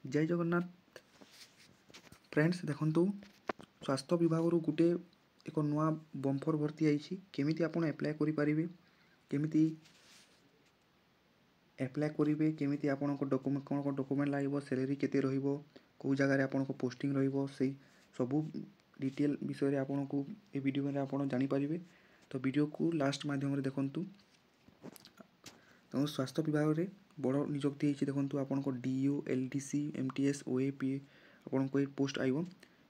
जय जगन्नाथ फ्रेंड्स देखंतु स्वास्थ्य विभाग गोटे एक नुआ बम्फर भर्ती आई केमिति आपण एप्लाय करि परिबे केमिति एप्लाय करिवे केमिति आपनको डॉक्यूमेंट कोन डॉक्यूमेंट लागो सैलरी केते रहिबो को जगह रे आपनको पोस्टिंग रहिबो सेही सबु डिटेल विषय रे आपनको ए वीडियो में आपण जानि परिबे। तो वीडियो को लास्ट माध्यम रे देखंतु तो स्वास्थ्य विभाग रे बड़ नियुक्ति होइछि देखंतु आपनको डीयू एलडीसी एमटीएस ओएपी आपनको ए पोस्ट आइबो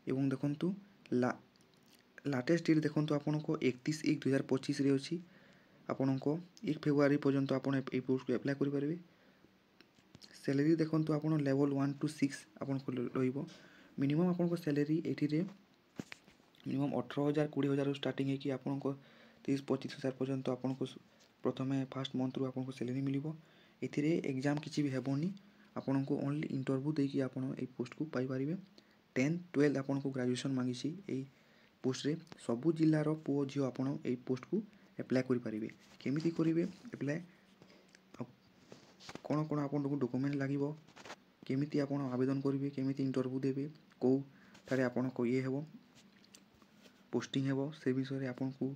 एवं देखंतु लाटेस्ट डेट देखंतु आपनको 31/1/2025 रे अछि आपनको 1 फेब्रुआरी पर्यंत आपण ए पोस्ट को अप्लाई करि परिबे। सैलरी देखंतु आपण लेवल 1 to 6 आपनको रहिबो मिनिमम आपनको सैलरी एठी रे मिनिमम 18,000 20,000 स्टार्टिंग है कि आपनको 30-25,000 पर्यंत आपनको प्रथमे फर्स्ट मंथ रु आपनको सैलरी मिलिबो। एथिरे एग्जाम किछि भी हेबोनी आपनको ओनली इंटरव्यू दे कि आपण ए पोस्ट को पाई परिबे। 10 12 आपनको ग्रेजुएशन मांगिछि ए पोस्ट रे सबु जिल्ला रो पुओ जियो आपण ए पोस्ट को अप्लाई करि परिबे केमिति करिवे अप्लाई कोन कोन आपनको डॉक्यूमेंट लागिबो केमिति आपण आवेदन करिवे केमिति इंटरव्यू देबे को थारे आपनको ये हेबो पोस्टिंग हेबो से विषय रे आपनको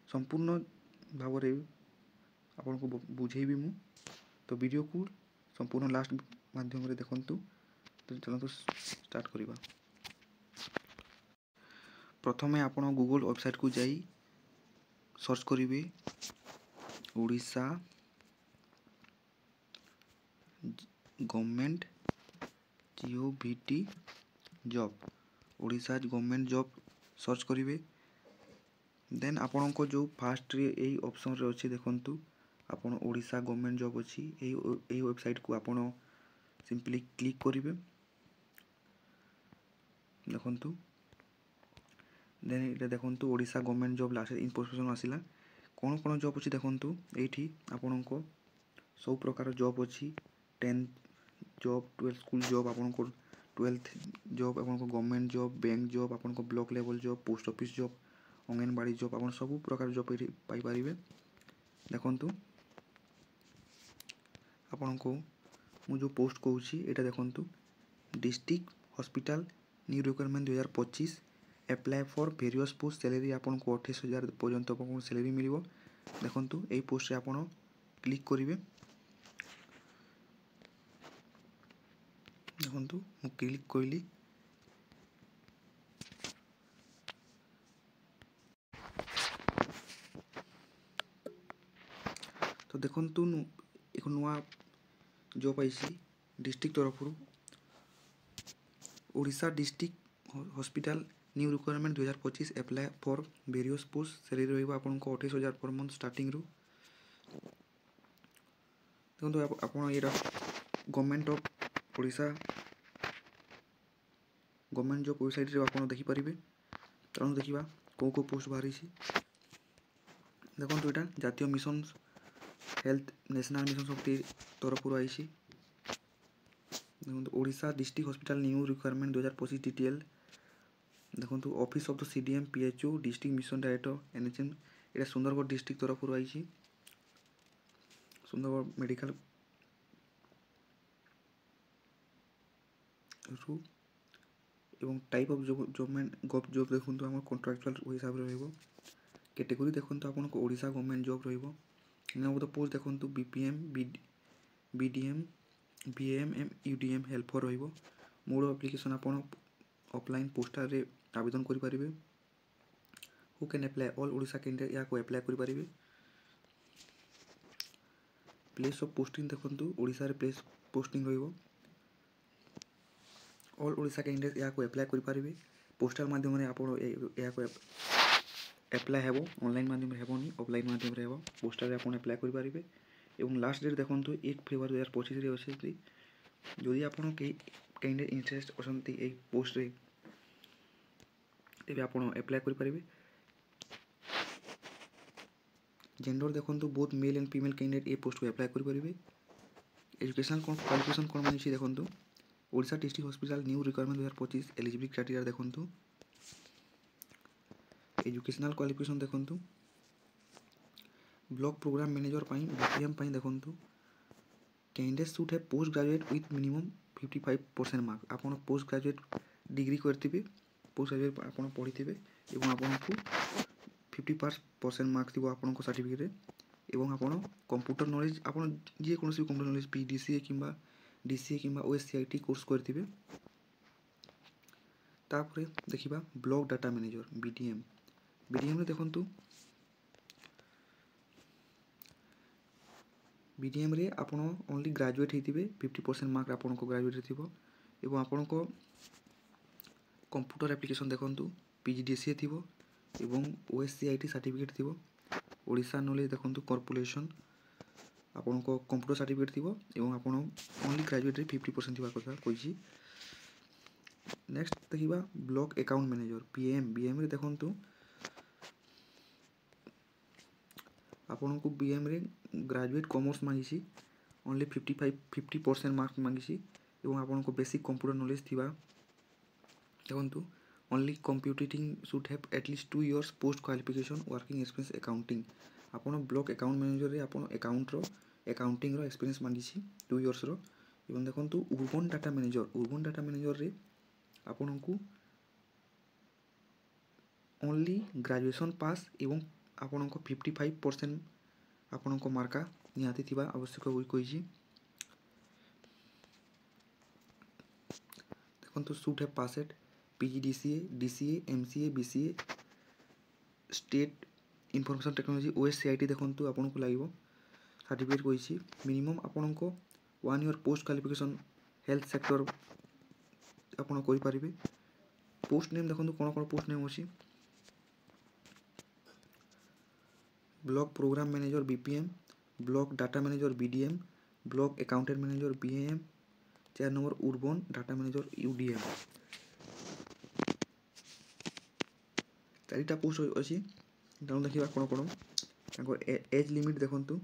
संपूर्ण भाव रे आपनको बुझेबी मु। तो वीडियो को संपूर्ण लास्ट माध्यम रे देखंतु। तो चलंतु स्टार्ट करिबा। प्रथमे आपण गूगल वेबसाइट को जाई सर्च करिवे Odisha government G O V T job Odisha government job search करिवे। देन आपण को जो फास्ट रे एई ऑप्शन रे अछि देखंतु आपण ओडिशा गवर्नमेंट जॉब अछि एई वेबसाइट को आपण सिंपली क्लिक करिवे देखंतु। देन इटा देखंतु Odisha government job last information आसिला कोन कोन जॉब अछि देखंतु एठी आपण को सब प्रकार जॉब अछि 10th job 12th school job आपण को 12th जॉब आपण को गवर्नमेंट जॉब बैंक जॉब आपण को block level job post office job anganwadi job आपण सब प्रकार जॉब पाई परिबे देखंतु। आपण को मु जो पोस्ट कहूची एटा देखंतु district hospital new requirement 2025 apply for various post salary आपण को 28,000 पर्यंत आपन सैलरी मिलिबो देखंतु एई पोस्ट रे आपण क्लिक करिवे देखंतु मु क्लिक कइली तो देखंतु एक नुआ जॉब आइसी डिस्ट्रिक्ट तरफ Odisha district hospital new requirement 2025 apply for various post salary रहइबो आपन को 28,000 पर मंथ स्टार्टिंग रु देखंतु आपन एरा government of Odisha government job website रे आपन देखि परिबे। तरण देखिबा को पोस्ट बाहरी छी देखंतु एटा जातीय मिशन हेल्थ नेशनल मिशन शक्ति तरफ रु आइसी देखंतु Odisha district hospital new requirement 2025 detail देखंतु office of the CDM PHO district mission director NHM एटा सुंदरगढ़ डिस्ट्रिक्ट तरफ रु आइसी सुंदरगढ़ मेडिकल रु एवं टाइप ऑफ जॉब देखंतु हमर कॉन्ट्रैक्चुअल हिसाब रे रहइबो कैटेगरी देखंतु आपन को ओडिशा गवर्नमेंट जॉब रहइबो नेम ऑफ द पोस्ट देखंतु BPM BDM BMM UDM helper रहइबो मोड एप्लीकेशन आपन ऑफलाइन पोस्टर रे आवेदन करि परिबे who can apply all Odisha candidate या को अप्लाई करि परिबे। प्लेस ऑफ पोस्टिंग देखंतु ओडिशा रे प्लेस पोस्टिंग रहइबो ऑल ओडिशा कैंडिडेट या को अप्लाई करि परिबे पोस्टल माध्यम रे आपन या को अप्लाई हेबो ऑनलाइन माध्यम रे हेबोनी ऑफलाइन माध्यम रे हेबो पोस्टल रे आपन अप्लाई करि परिबे एवं लास्ट डेट देखंतु 1 फेब्रुआरी 2025 रे अछि जदि आपन के कैंडिडेट इंटरेस्ट असंती ए पोस्ट रे तेबे आपन अप्लाई करि परिबे। जेंडर देखंतु both male and female candidate A post को अप्लाई करि परिबे। एजुकेशनल क्वालिफिकेशन कोन मानिछि देखंतु Odisha district hospital new requirement 2025 eligibility criteria देखंतु एजुकेशनल क्वालिफिकेशन देखंतु ब्लॉक प्रोग्राम मैनेजर पाई बीपीएम पाई देखंतु candidate should have post graduate with minimum 55% mark ଆପଣ post graduate degree କରିଥିବେ post graduate ଆପଣ ପଢ଼ିଥିବେ ଏବଂ ଆପଣଙ୍କୁ 50% ମାର୍କ ଥିବ ଆପଣଙ୍କ ସାର୍ଟିଫିକେଟରେ ଏବଂ ଆପଣ କମ୍ପ୍ୟୁଟର ନଲେଜ ଆପଣ ଯେକୌଣସି କମ୍ପ୍ୟୁଟର ନଲେଜ PDCA କିମ୍ବା DCA କିମ୍ବା OSCIT କୋର୍ସ କରିଥିବେ। तापर देखा block data manager BDM BDM रे देखंतु BDM रे आपण ओनली ग्रेजुएट होइतिबे 50% मार्क आपण को ग्रेजुएट थिबो एवं आपण को कंप्यूटर एप्लिकेशन देखंतु PGDCA थिबो एवं OSCIT सर्टिफिकेट थिबो ओडिशा नॉलेज देखंतु कॉर्पोरेशन आपण को कंप्यूटर सर्टिफिकेट थिबो एवं आपण ओनली ग्रेजुएट रे 50% थिबा कथा कहिछि। नेक्स्ट देखिबा ब्लॉक अकाउंट मैनेजर BM रे देखंतु आपण को BM रे ग्रेजुएट कॉमर्स मांगिछि ओनली 50% मार्क मांगिछि एवं आपण को बेसिक कंप्यूटर नॉलेज थिबा देखंतु only computing should have at least 2 years post qualification working experience accounting आपण ब्लॉक अकाउंट मैनेजर रे आपण अकाउंटिंग रो एक्सपीरियंस मांगिछि 2 इयर्स रो एवं देखंतु urban डाटा मैनेजर रे आपण को ओनली ग्रेजुएशन पास एवं आपण को 55% आपण को मार्का निहाती थिबा आवश्यक होई कहिछि। देखंतु should have passed PGDCA DCA MCA BCA state information technology OSCIT देखंतु आपण को लागिवो सर्टिफिकेट कहिछि। मिनिमम आपण को 1 year post qualification health sector आपण करि परिबे। पोस्ट नेम देखंतु कोन पोस्ट नेम अछि block program manager BPM block data manager BDM block accountant manager BAM 4 number urban data manager UDM चारिटा पोस्ट अछि डाउन देखिबा कोन एज लिमिट देखंतु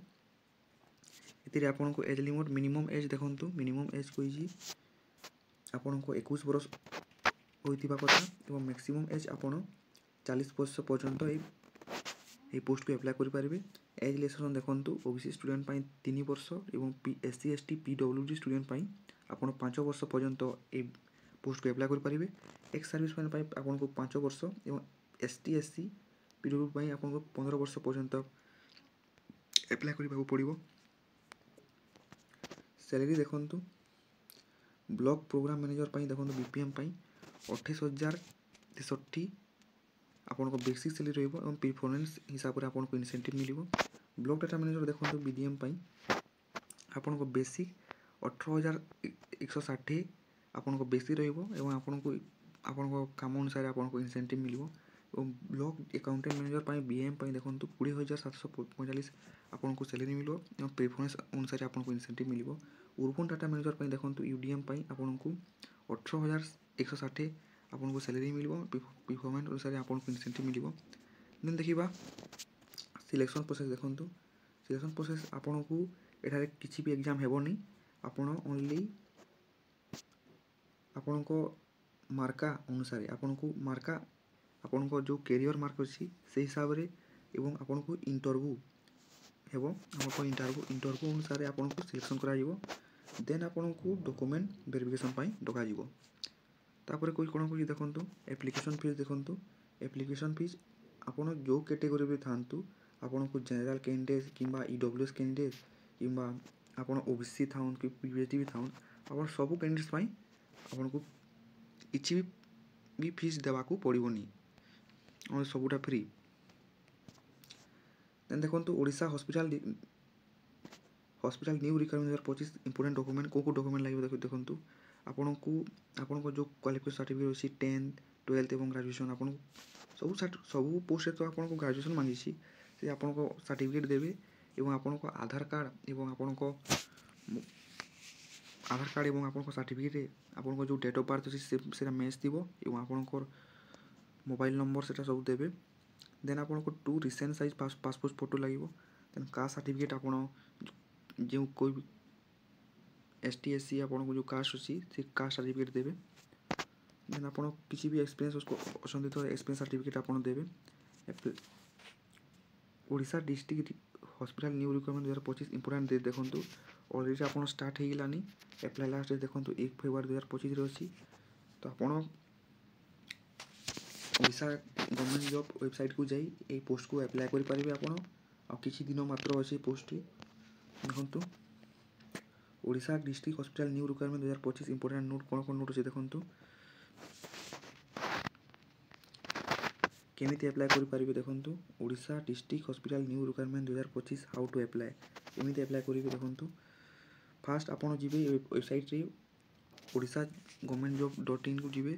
एतिरे आपन को एज लिमिट मिनिमम एज देखंतु मिनिमम एज कोइजी आपन को 21 वर्ष होइतिबा कथा एवं मैक्सिमम एज आपन 40 वर्ष पर्यंत ए पोस्ट को अप्लाई करि परिबे। एज रिलैक्सेशन देखंतु OBC स्टूडेंट पई 3 वर्ष एवं SC ST PWD स्टूडेंट पई आपन 5 वर्ष पर्यंत ए पोस्ट को अप्लाई करि परिबे। एक्स सर्विस मैन पई आपन को 5 वर्ष एवं ST SC PWD पई आपन को 15 वर्ष पर्यंत अप्लाई करिबा पड़िबो। सैलरी देखंतु ब्लॉक प्रोग्राम मैनेजर पई देखंतु BPM पई 28,063 आपन को बेसिक सैलरी रहइबो एवं परफॉर्मेंस हिसाब रे आपन को इंसेंटिव मिलिबो। ब्लॉक डाटा मैनेजर देखंतु BDM पई आपन को बेसिक 18,160 आपन को बेसिक रहइबो एवं आपन को काम अनुसार आपन को इंसेंटिव मिलिबो। एवं ब्लॉक अकाउंटेंट मैनेजर पई BM पई देखंतु 20,745 आपन को सैलरी मिलिबो एवं परफॉर्मेंस अनुसार आपन को इंसेंटिव मिलिबो। urban डाटा मैनेजर पई देखंतु UDM पई आपन को 18,160 आपन को सैलरी मिलिबो परफॉर्मेंस अनुसार आपन को इंसेंटिव मिलिबो। देन देखिबा सिलेक्शन प्रोसेस देखंतु सिलेक्शन प्रोसेस आपन को एठारे किछि भी एग्जाम हेबोनी आपन ओनली आपन को मार्का अनुसार आपन को जो कैरियर मार्क अछि से हिसाब रे एवं आपन को इंटरव्यू हेबो आपन को इंटरव्यू अनुसार आपन को सिलेक्शन करा जिवो। देन आपन को डॉक्यूमेंट वेरिफिकेशन पई डका जिवो। तापर कोइ कोन कोइ देखंतु एप्लीकेशन फीस देखंतु एप्लीकेशन फीस आपन जो कैटेगरी रे थांतु आपन को जनरल कैंडिडेट किंबा EWS कैंडिडेट किंबा आपन OBC थाउन कि PVT थाउन आपन सब कैंडिडेट्स पई आपन को किछि भी फीस देबा को पड़िबोनी और सबुटा फ्री। देन देखंतु Odisha hospital new requirement 2025 important document को डॉक्यूमेंट लागिबो देखंतु आपन को जो क्वालिफिकेशन सर्टिफिकेट अछि 10th 12th एवं ग्रेजुएशन आपन सब पोस्ट तो आपन को ग्रेजुएशन मांगिछि से आपन को सर्टिफिकेट देबे एवं आपन को आधार कार्ड एवं आपन को सर्टिफिकेट आपन को जो डेट ऑफ बर्थ अछि सेटा मैच दिबो एवं आपन को मोबाइल नंबर सेटा सब देबे। देन आपन को 2 रिसेंट साइज पासपोर्ट फोटो लागिबो। देन कास्ट सर्टिफिकेट आपन जो कोई ST SC आपन को जो कास्ट अछि से कास्ट सर्टिफिकेट देबे। देन आपन किछि भी एक्सपीरियंस उसको असंदित एक्सपीरियंस सर्टिफिकेट आपन देबे। Odisha district hospital new requirement 2025 important दे देखंतु अलरेडी आप स्टार्ट हो गलानी एप्लाय लास्ट डेट देखो 1 फेब्रुआरी 2025 अच्छी। तो आप ओडिशा गवर्नमेंट जॉब वेबसाइट को जाई ए पोस्ट को अप्लाई करि परिबे आपण आ किछि दिन मात्र अछि पोस्ट देखंतु Odisha district hospital new requirement 2025 important note कोन नोट अछि देखंतु केमिति अप्लाई करि परिबे देखंतु Odisha district hospital new requirement 2025 how to apply केमिति अप्लाई करिबे देखंतु फास्ट आपण जिबे वेबसाइट रे ओडिशा गवर्नमेंट जॉब .in को जिबे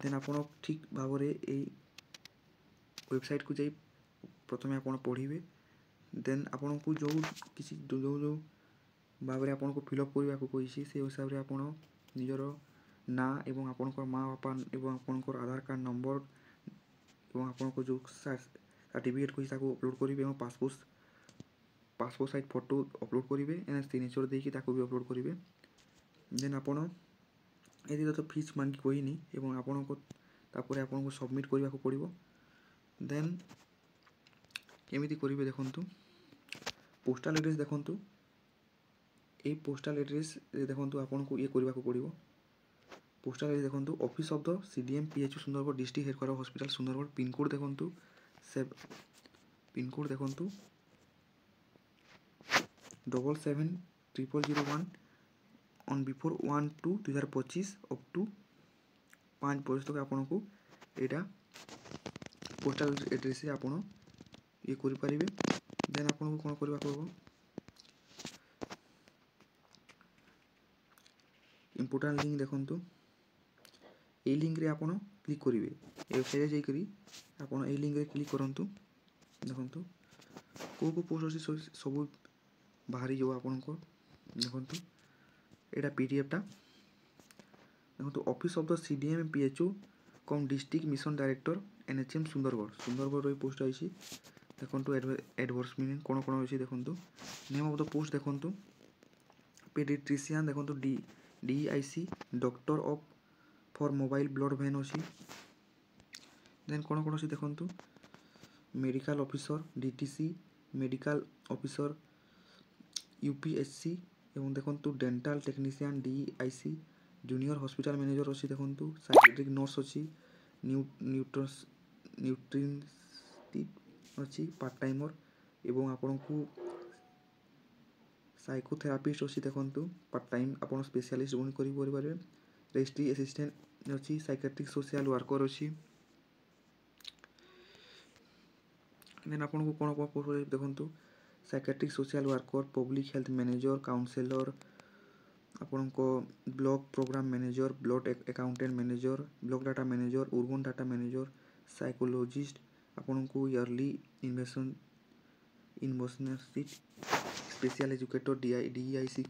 देन आपण ठीक भाबरे ए वेबसाइट को जाई प्रथमे आपण पढिबे देन आपण को जो किसी जो भाबरे आपण को फिलअप करबा को कहिसी से हिसाब रे आपण निजर ना एवं आपण को मां बापा एवं आपण को आधार कार्ड नंबर एवं आपण को जो सर्टिफिकेट को हिसाब को अपलोड करिवे एवं पासपोर्ट साइज फोटो अपलोड करिवे एंड सिग्नेचर देकी ताको भी अपलोड करिवे देन आपण एदी तो फीस मांगी कोइनी एवं आपण को तापर आपण को सबमिट करबा को पड़िबो देन केमिति करिवे देखंतु पोस्टल एड्रेस देखंतु ए पोस्टल एड्रेस देखंतु आपण को ये करबा को पड़िबो पोस्टल एड्रेस देखंतु office of the CDM PHU Sundargarh district headquarter hospital Sundargarh pin code देखंतु पिन कोड देखंतु 770001 ऑन बिफोर 1/2/2025 अप टू 5 वर्ष तक आपण को एटा पोस्टल एड्रेस से आपण ये करि परिबे देन आपण को कोन करबा को इंपोर्टेंट लिंक देखंतु ए लिंक रे आपण क्लिक करिवे वेबसाइट जाई करी आपण ए लिंक रे क्लिक करंतु देखंतु को पोस्ट अछि सब बाहरी जो आपण को देखंतु एटा पीडीएफ टा देखंतु office of the CDM PHU cum district mission director NHM Sundargarh रो पोस्ट आइछि देखंतु एडवर्टाइजमेंट कोन अछि देखंतु नेम ऑफ द पोस्ट देखंतु पेडिट्रिशियन देखंतु DIC doctor of for mobile blood van अछि देन कोन अछि देखंतु medical officer DTC medical officer UPSC एवं देखंतु dental technician DIC junior hospital manager अछि देखंतु साइकेट्रिक नर्स अछि न्यूट्रिशनिस्ट अछि पार्ट टाइमर एवं आपण को साइकोथेरापिस्ट अछि देखंतु पार्ट टाइम आपण स्पेशलिस्ट बन करि परिबे रेजिस्ट्री असिस्टेंट अछि साइकेट्रिक सोशल वर्कर अछि देन आपण को कोन पोस्ट देखंतु psychiatric social worker public health manager counsellor आपण को block program manager block accountant manager block data manager urban data manager psychologist आपण को early investment special educator DIC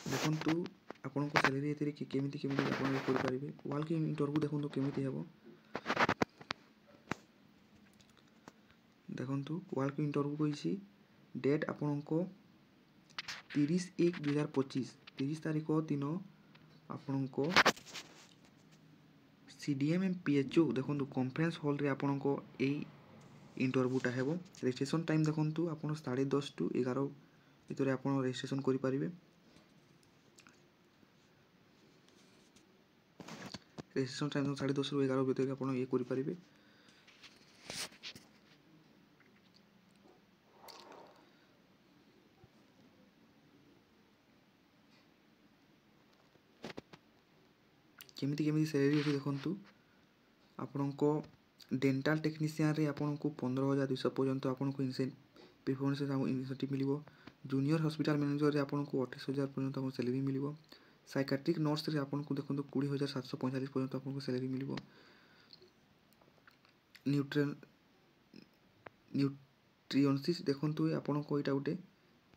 देखंतु आपण को सैलरी एतरी केमिति आपण कर परिबे वाल के इंटरव्यू देखंतु केमिति हेबो देखंतु वाल के इंटरव्यू कइसी डेट आपण को 30/1/2025 30 तारिख दिन आपण को सीडीएम एम पीएचयू देखंतु कॉन्फ्रेंस हॉल रे आपण को ए इंटरव्यू टा हेबो रजिस्ट्रेशन टाइम देखंतु आपण 10:30 टू 11 भितरे आपण रजिस्ट्रेशन करि परिबे रजिस्ट्रेशन टाइम 10:30 रु 11 भितर आपण ये करि परिबे केमिति सैलरी अछि देखंतु आपण को डेंटल टेक्नीशियन रे आपण को 15,200 पर्यंत आपण को परफॉर्मेंस इंसेंटिव मिलिबो जूनियर हॉस्पिटल मैनेजर रे आपण को 28,000 पर्यंत आपण सैलरी मिलिबो साइकेट्रिक नर्स रे आपण को देखंतु 20,745 पर्यंत आपण को सैलरी मिलिबो न्यूट्रिशनिस्ट देखंतु आपण को एटा उटे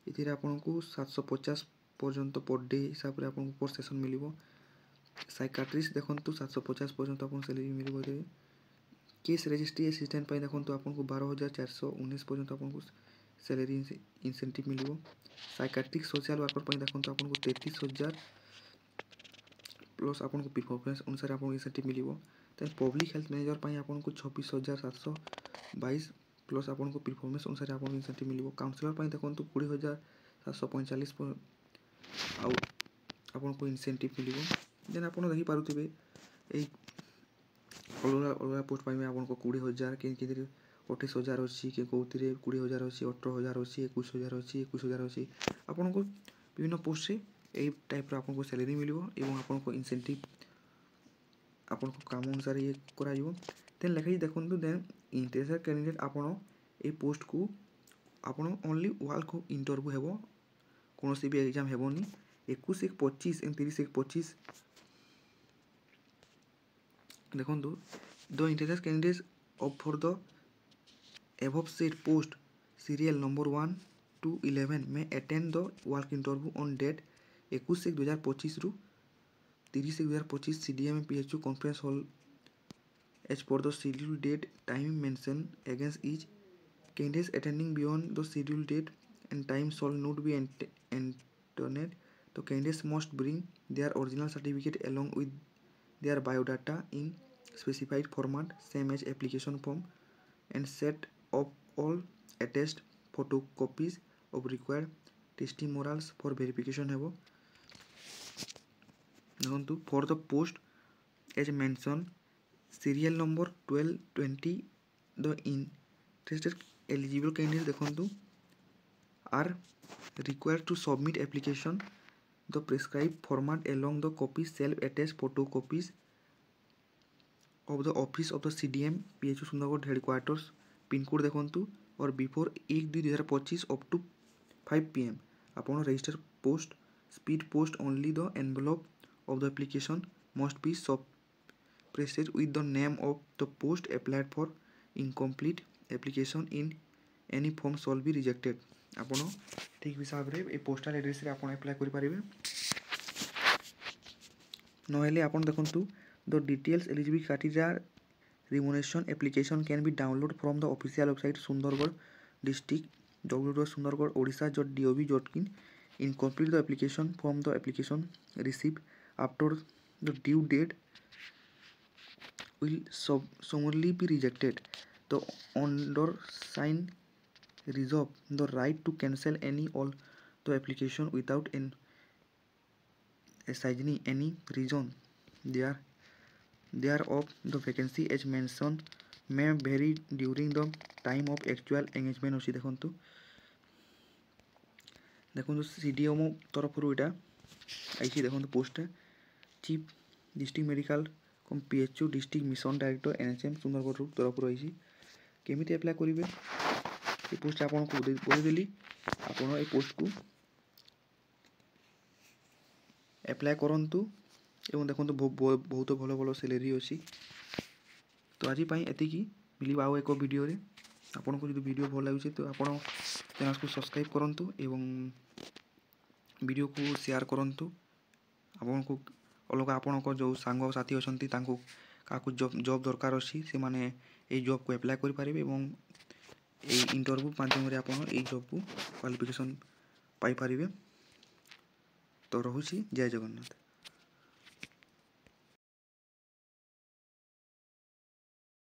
इथिरे आपण को 750 पर्यंत पर डे हिसाब रे आपण को पर सेशन मिलिबो साइकाट्रिस्ट देखंतु 750 पर्यंत आपण सैलरी मिलिबो दे केस रजिस्ट्री असिस्टेंट पय देखंतु आपण को 12,419 पर्यंत आपण को सैलरी इंसेंटिव मिलिबो साइकाट्रिक सोशल वर्कर पय देखंतु आपण को 33,000 प्लस आपण को परफॉर्मेंस अनुसार आपण इंसेंटिव मिलिबो देन पब्लिक हेल्थ मैनेजर पय आपण को 26,700 22 प्लस आपको परफॉर्मेंस अनुसार आपको इनसेंटिव मिल काउनसिलर पर देखो 20,745 आपको इनसेंटिव मिल देन आप देखिपे यही अलग अलग पोस्ट पाइबे आपको 20,000 कि 28,000 अच्छी कि कौन 20,000 अच्छी 18,000 अच्छी 21,000 अच्छी 21,000 अच्छी आपको विभिन्न पोस्ट से यही टाइप आपको सैलरी मिल आपको इनसेंटिव आपको काम अनुसार ये करा देन लिखाई देखो देन इंटरेस्टेड कैंडिडेट आपन ए पोस्ट को आपन ओनली वाल को इंटरव्यू हेबो कौन भी एग्जाम हेबोनी 21-1-25 एंड 30-1-25 देखो the interested candidates of for the above said post serial number 1 to 11 में attend the walk interview on date 21-1-2025 रु 30-1-2025 CDM PHU conference hall as per the scheduled date time mentioned against each candidate attending beyond the scheduled date and time shall not be entered. The candidates must bring their original certificate along with their biodata in specified format same as application form and set of all attached photocopies of required testimonials for verification हेबो देखो for the post as mentioned serial number 12-20 the interested eligible candidates देखो are required to submit application the prescribed format along the copies self attached photocopies of the office of the CDM PHU Sundargarh headquarters pin code देखो और before 1-2-2025 up to 5 PM आपन register post speed post only the envelope of the application must be pressed with the name of the post applied for incomplete application in any form shall be rejected आपन ठीक हिसाब रे ए postal address रे आपन apply करि पारिबे नहेले आपन देखंतु the details eligibility criteria remuneration application can be downloaded from the official website Sundargarh district www.sundargarhodisha.gov.in. Incomplete the application form the application received after the due date will summarily be rejected. The undersigned reserve the right to cancel any all the application without assigning any reason thereof. The vacancy as mentioned may vary during the time of actual engagement अच्छी देखो CDM तरफ यहाँ आई देखो post chief district medical कम PHU district mission director NHM Sundargarh तरफ आई केमी apply करेंगे ये post आपको बोलदेली आप पोस्ट को अप्लाई करूँ एवं देखो बहुत भल भल सैलरी अच्छी तो आज एतिकी मिल आउ एक वीडियो रे आपन को जो वीडियो भल लगे तो आप चैनल को सब्सक्राइब करूँ एवं वीडियो को शेयर करूँ आपन को अलग आपण जो सांग साथी अच्छा क्या जॉब दरकार अच्छी से माने ये जॉब को अप्लाई करें इंटरव्यू माध्यम आप जॉब को क्वालिफिकेशन पाई पारिबे तो रहुछि जय जगन्नाथ।